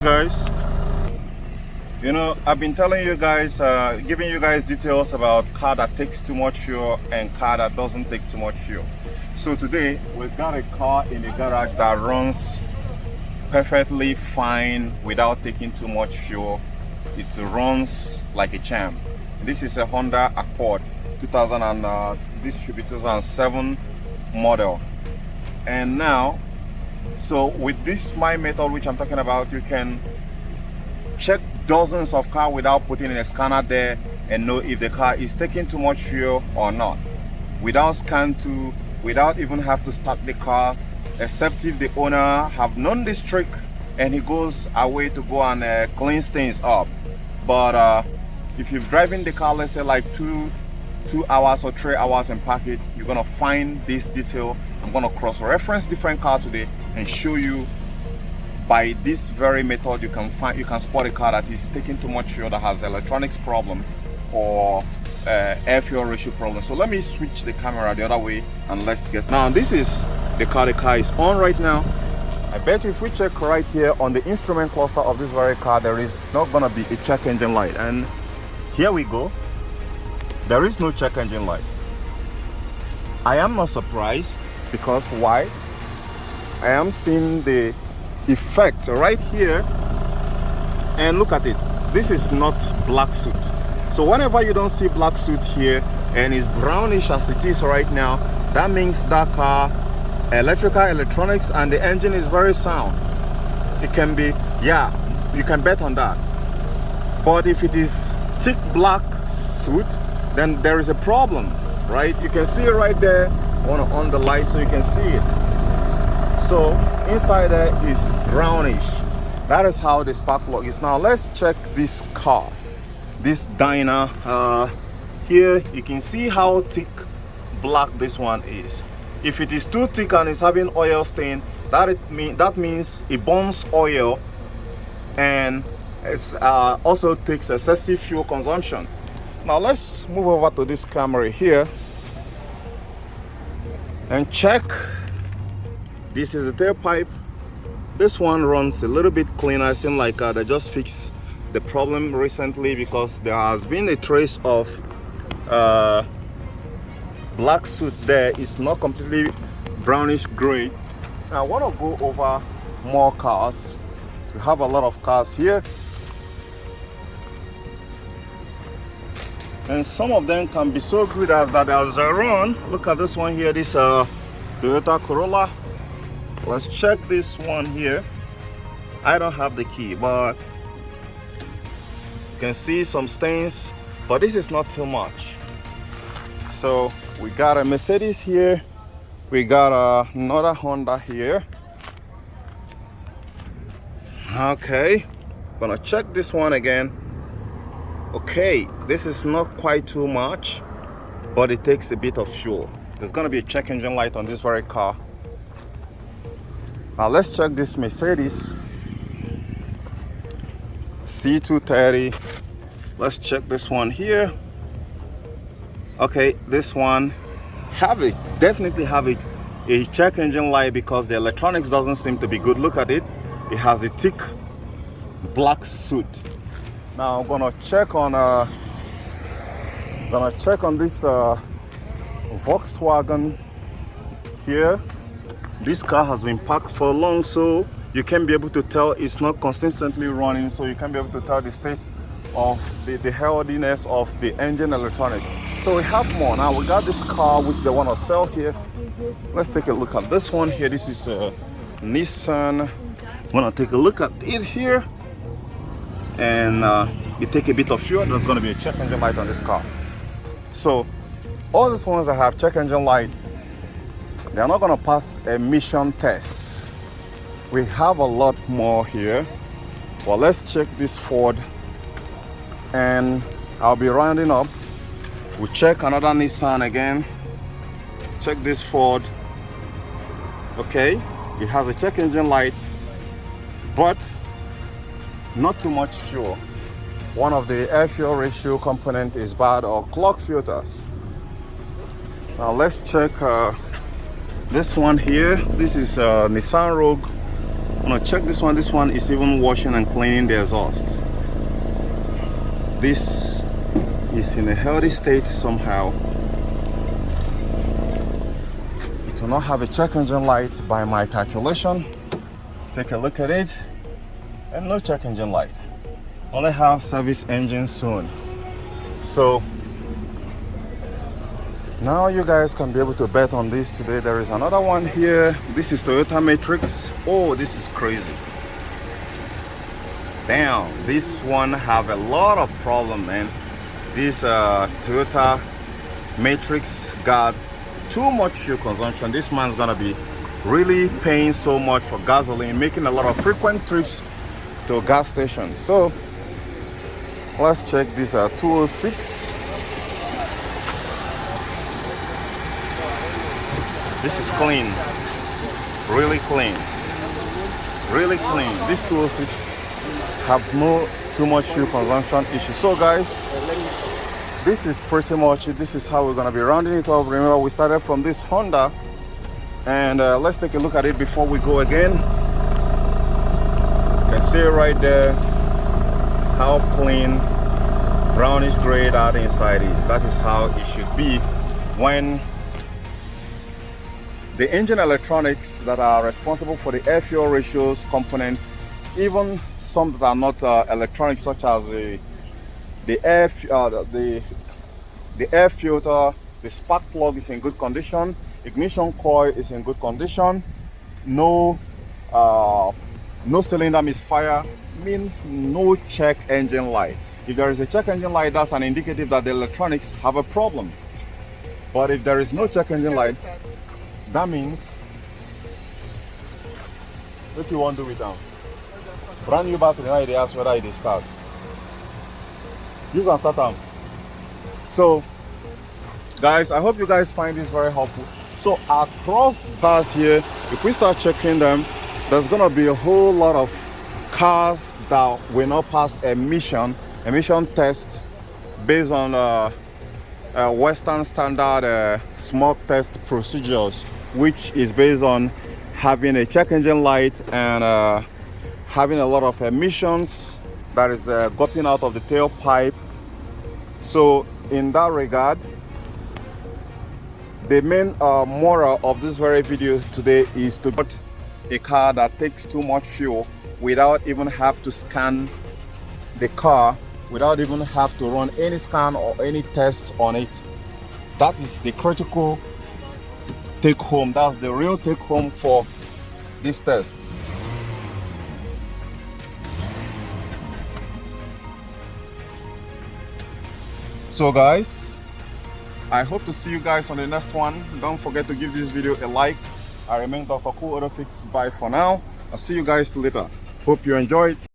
Guys, I've been telling you guys, giving you guys details about car that takes too much fuel and car that doesn't take too much fuel. So today we've got a car in the garage that runs perfectly fine without taking too much fuel. It runs like a champ. This is a Honda Accord 2000 and this should be 2007 model. And now, so with this my method which I'm talking about, you can check dozens of cars without putting in a scanner there and know if the car is taking too much fuel or not, without scantool, without even have to start the car, except if the owner have known this trick and he goes away to go and clean things up. But if you're driving the car, let's say like two hours or 3 hours and park it, you're gonna find this detail. I'm gonna cross-reference different cars today and show you by this very method you can spot a car that is taking too much fuel, that has electronics problem or air fuel ratio problem. So let me switch the camera the other way and let's get. Now this is the car is on right now. I bet if we check right here on the instrument cluster of this very car, there is not gonna be a check engine light, and here we go, there is no check engine light. I am not surprised, because why? I am seeing the effect right here, and look at it. This is not black soot. So whenever you don't see black soot here and it's brownish as it is right now, that means that car, electrical, electronics, and the engine is very sound. It can be, yeah, you can bet on that. But if it is thick black soot, then there is a problem, right? You can see it right there on the light, so you can see it. So inside there is brownish. That is how the spark plug is. Now let's check this car, this Dyna. Here you can see how thick black this one is. If it is too thick and it's having oil stain, that means it burns oil, and it also takes excessive fuel consumption. Now let's move over to this camera here and check. This is the tailpipe. This one runs a little bit cleaner. It seems like they just fixed the problem recently, because there has been a trace of black soot there. It's not completely brownish gray. Now I want to go over more cars. We have a lot of cars here, and some of them can be so good as that as I run. Look at this one here, this Toyota Corolla. Let's check this one here. I don't have the key, but you can see some stains, but this is not too much. So we got a Mercedes here, we got another Honda here. Okay, gonna check this one again. Okay, this is not quite too much, but it takes a bit of fuel. There's gonna be a check engine light on this very car. Now let's check this Mercedes C230. Let's check this one here. Okay, this one definitely have a check engine light, because the electronics doesn't seem to be good. Look at it. It has a thick black soot. Now I'm gonna check on this Volkswagen here. This car has been parked for long, so you can be able to tell it's not consistently running, so you can be able to tell the state of the healthiness of the engine electronics. So we have more. Now we got this car which they want to sell here. Let's take a look at this one here. This is a Nissan. I'm gonna take a look at it here, and you take a bit of fuel, there's going to be a check engine light on this car. So all these ones that have check engine light, they're not going to pass emission tests. We have a lot more here. Well, let's check this Ford, and I'll be rounding up. We'll check another Nissan again. Check this Ford. Okay, it has a check engine light, but not too much fuel. One of the air fuel ratio component is bad, or clog filters. Now let's check this one here. This is Nissan Rogue Now check this one. This one is even washing and cleaning the exhaust. This is in a healthy state somehow. It will not have a check engine light by my calculation. Let's take a look at it. And no check engine light. Only have service engine soon. So now you guys can be able to bet on this today. There is another one here. This is Toyota Matrix. Oh, this is crazy. Damn, this one have a lot of problem, man. This Toyota Matrix got too much fuel consumption. This man's gonna be really paying so much for gasoline, making a lot of frequent trips to a gas station. So let's check this 206. This is clean, really clean, really clean. This 206 have no too much fuel consumption issue. So guys, this is pretty much it. This is how we're gonna be rounding it up. Remember, we started from this Honda, and let's take a look at it before we go again. You can see right there how clean, brownish gray that inside is. That is how it should be when the engine electronics that are responsible for the air fuel ratios component, even some that are not electronic, such as the air filter, the spark plug is in good condition, ignition coil is in good condition, no cylinder misfire, means no check engine light. If there is a check engine light, that's an indicative that the electronics have a problem. But if there is no check engine light, that means what you want to do with them. Brand new battery, now they ask whether it start. Use and start them. So guys, I hope you guys find this very helpful. So across bars here, if we start checking them, there's gonna be a whole lot of cars that will not pass emission test based on Western standard smoke test procedures, which is based on having a check engine light and having a lot of emissions that is going out of the tailpipe. So in that regard, the main moral of this very video today is to get a car that takes too much fuel without even have to scan the car, without even have to run any scan or any tests on it. That is the critical take home. That's the real take home for this test. So guys, I hope to see you guys on the next one. Don't forget to give this video a like. I remain Dr. Cool Auto Fix. Bye for now. I'll see you guys later. Hope you enjoyed.